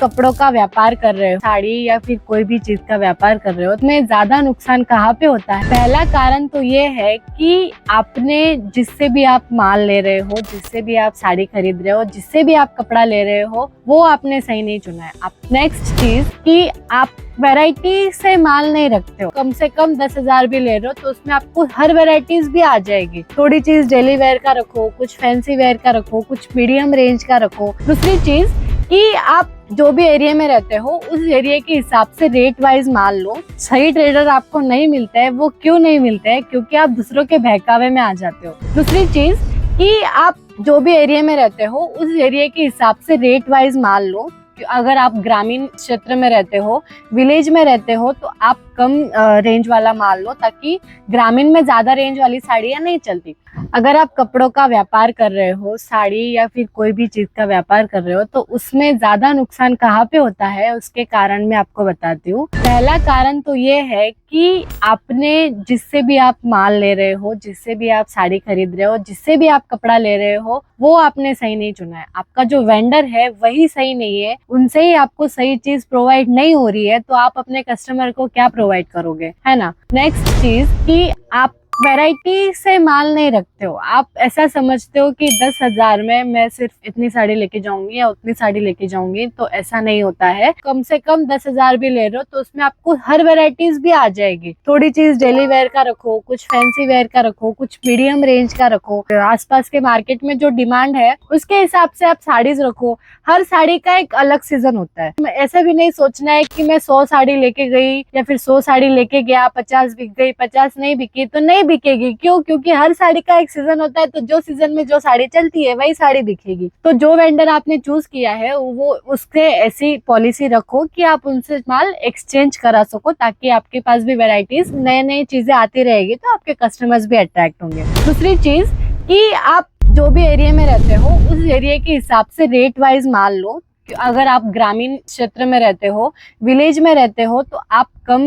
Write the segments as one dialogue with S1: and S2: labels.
S1: कपड़ों का व्यापार कर रहे हो, साड़ी या फिर कोई भी चीज का व्यापार कर रहे हो, तो में ज्यादा नुकसान कहाँ पे होता है? पहला कारण तो ये है कि आपने जिससे भी आप माल ले रहे हो, जिससे भी आप साड़ी खरीद रहे हो, जिससे भी आप कपड़ा ले रहे हो, वो आपने सही नहीं चुना है। आप नेक्स्ट चीज कि आप वैरायटी से माल नहीं रखते हो। कम से कम 10,000 भी ले रहे हो तो उसमें आपको हर वैरायटीज भी आ जाएगी। थोड़ी चीज डेली वेयर का रखो, कुछ फैंसी वेयर का रखो, कुछ मीडियम रेंज का रखो। दूसरी चीज कि आप जो भी एरिया में रहते हो उस एरिया के हिसाब से रेट वाइज माल लो। सही ट्रेडर आपको नहीं मिलते हैं। वो क्यों नहीं मिलते हैं? क्योंकि आप दूसरों के बहकावे में आ जाते हो। दूसरी चीज कि आप जो भी एरिया में रहते हो उस एरिया के हिसाब से रेट वाइज माल लो। अगर आप ग्रामीण क्षेत्र में रहते हो, विलेज में रहते हो, तो आप कम रेंज वाला माल लो, ताकि ग्रामीण में ज्यादा रेंज वाली साड़ियाँ नहीं चलती। अगर आप कपड़ों का व्यापार कर रहे हो, साड़ी या फिर कोई भी चीज का व्यापार कर रहे हो, तो उसमें ज्यादा नुकसान कहाँ पे होता है उसके कारण मैं आपको बताती हूँ। पहला कारण तो ये है कि आपने जिससे भी आप माल ले रहे हो, जिससे भी आप साड़ी खरीद रहे हो, जिससे भी आप कपड़ा ले रहे हो, वो आपने सही नहीं चुना है। आपका जो वेंडर है वही सही नहीं है, उनसे ही आपको सही चीज प्रोवाइड नहीं हो रही है, तो आप अपने कस्टमर को क्या प्रोवाइड करोगे, है ना। नेक्स्ट चीज कि आप वैरायटी से माल नहीं रखते हो। आप ऐसा समझते हो कि 10,000 में मैं सिर्फ इतनी साड़ी लेके जाऊंगी या उतनी साड़ी लेके जाऊंगी, तो ऐसा नहीं होता है। कम से कम 10,000 भी ले रहे हो तो उसमें आपको हर वैरायटीज भी आ जाएगी। थोड़ी चीज डेली वेयर का रखो, कुछ फैंसी वेयर का रखो, कुछ मीडियम रेंज का रखो। आसपास के मार्केट में जो डिमांड है उसके हिसाब से आप साड़ीज रखो। हर साड़ी का एक अलग सीजन होता है। ऐसा भी नहीं सोचना है कि मैं 100 साड़ी लेके गई या फिर 100 साड़ी लेके गया, 50 बिक गई, 50 नहीं बिकी तो नहीं बिकेगी। क्यों? क्योंकि हर साड़ी का एक सीजन होता है, तो जो सीजन में जो साड़ी चलती है वही साड़ी बिकेगी। तो जो वेंडर आपने चूज किया है वो उसके ऐसी पॉलिसी रखो कि आप उनसे माल एक्सचेंज करा सको, ताकि आपके पास भी वैरायटीज नई नई चीजें आती रहेगी, तो आपके कस्टमर्स भी अट्रैक्ट होंगे। दूसरी चीज कि आप जो भी एरिया में रहते हो उस एरिया के हिसाब से रेट वाइज माल लो। अगर आप ग्रामीण क्षेत्र में रहते हो, विलेज में रहते हो, तो आप कम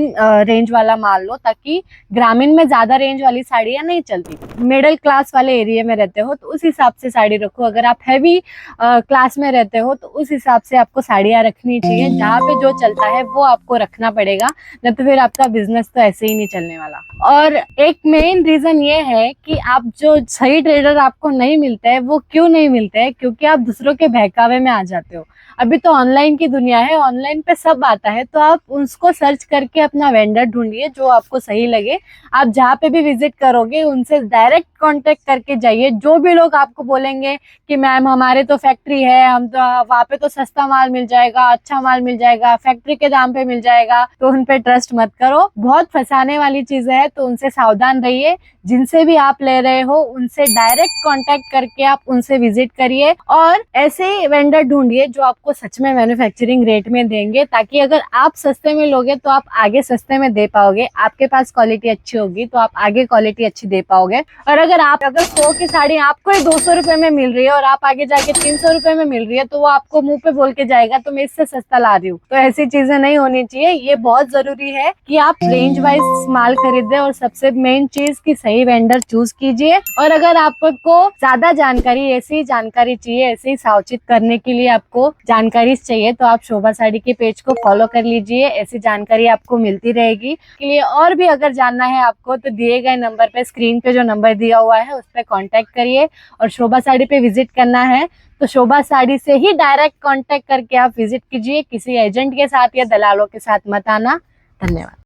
S1: रेंज वाला माल लो, ताकि ग्रामीण में ज्यादा रेंज वाली साड़ियाँ नहीं चलती। मिडिल क्लास वाले एरिया में रहते हो तो उस हिसाब से साड़ी रखो। अगर आप हैवी क्लास में रहते हो तो उस हिसाब से आपको साड़ियाँ रखनी चाहिए। जहाँ पे जो चलता है वो आपको रखना पड़ेगा, नहीं तो फिर आपका बिजनेस तो ऐसे ही नहीं चलने वाला। और एक मेन रीजन ये है कि आप जो सही ट्रेडर आपको नहीं मिलते हैं। वो क्यों नहीं मिलते हैं? क्योंकि आप दूसरों के बहकावे में आ जाते हो। अभी तो ऑनलाइन की दुनिया है, ऑनलाइन पे सब आता है, तो आप उसको सर्च करके अपना वेंडर ढूंढिए जो आपको सही लगे। आप जहाँ पे भी विजिट करोगे उनसे डायरेक्ट कांटेक्ट करके जाइए। जो भी लोग आपको बोलेंगे कि मैम हमारे तो फैक्ट्री है, हम तो वहाँ पे तो सस्ता माल मिल जाएगा, अच्छा माल मिल जाएगा, फैक्ट्री के दाम पे मिल जाएगा, तो उन पे ट्रस्ट मत करो। बहुत फंसाने वाली चीजें है, तो उनसे सावधान रहिए। जिनसे भी आप ले रहे हो उनसे डायरेक्ट कांटेक्ट करके आप उनसे विजिट करिए, और ऐसे वेंडर ढूंढिए जो आपको सच में मैन्युफैक्चरिंग रेट में देंगे, ताकि अगर आप सस्ते में लोगे तो आप आगे सस्ते में दे पाओगे। आपके पास क्वालिटी अच्छी होगी तो आप आगे क्वालिटी अच्छी दे पाओगे। और अगर 100 की साड़ी आपको ही 200 रुपए में मिल रही है और आप आगे जाके 300 रुपए में मिल रही है, तो वो आपको मुंह पे बोल के जाएगा तो मैं इससे सस्ता ला रही हूँ। तो ऐसी चीजें नहीं होनी चाहिए। ये बहुत जरूरी है कि आप रेंज वाइज माल खरीदे, और सबसे मेन चीज की सही वेंडर चूज कीजिए। और अगर आपको ज्यादा जानकारी, ऐसी जानकारी चाहिए, ऐसे ही सावचित करने के लिए आपको जानकारी चाहिए, तो आप शोभा साड़ी के पेज को फॉलो कर लीजिए। ऐसी जानकारी आपको मिलती रहेगी। के लिए और भी अगर जानना है आपको, तो दिए गए नंबर पे, स्क्रीन पे जो नंबर दिया हुआ है उस पर कांटेक्ट करिए। और शोभा साड़ी पे विजिट करना है तो शोभा साड़ी से ही डायरेक्ट कांटेक्ट करके आप विजिट कीजिए। किसी एजेंट के साथ या दलालों के साथ मत आना। धन्यवाद।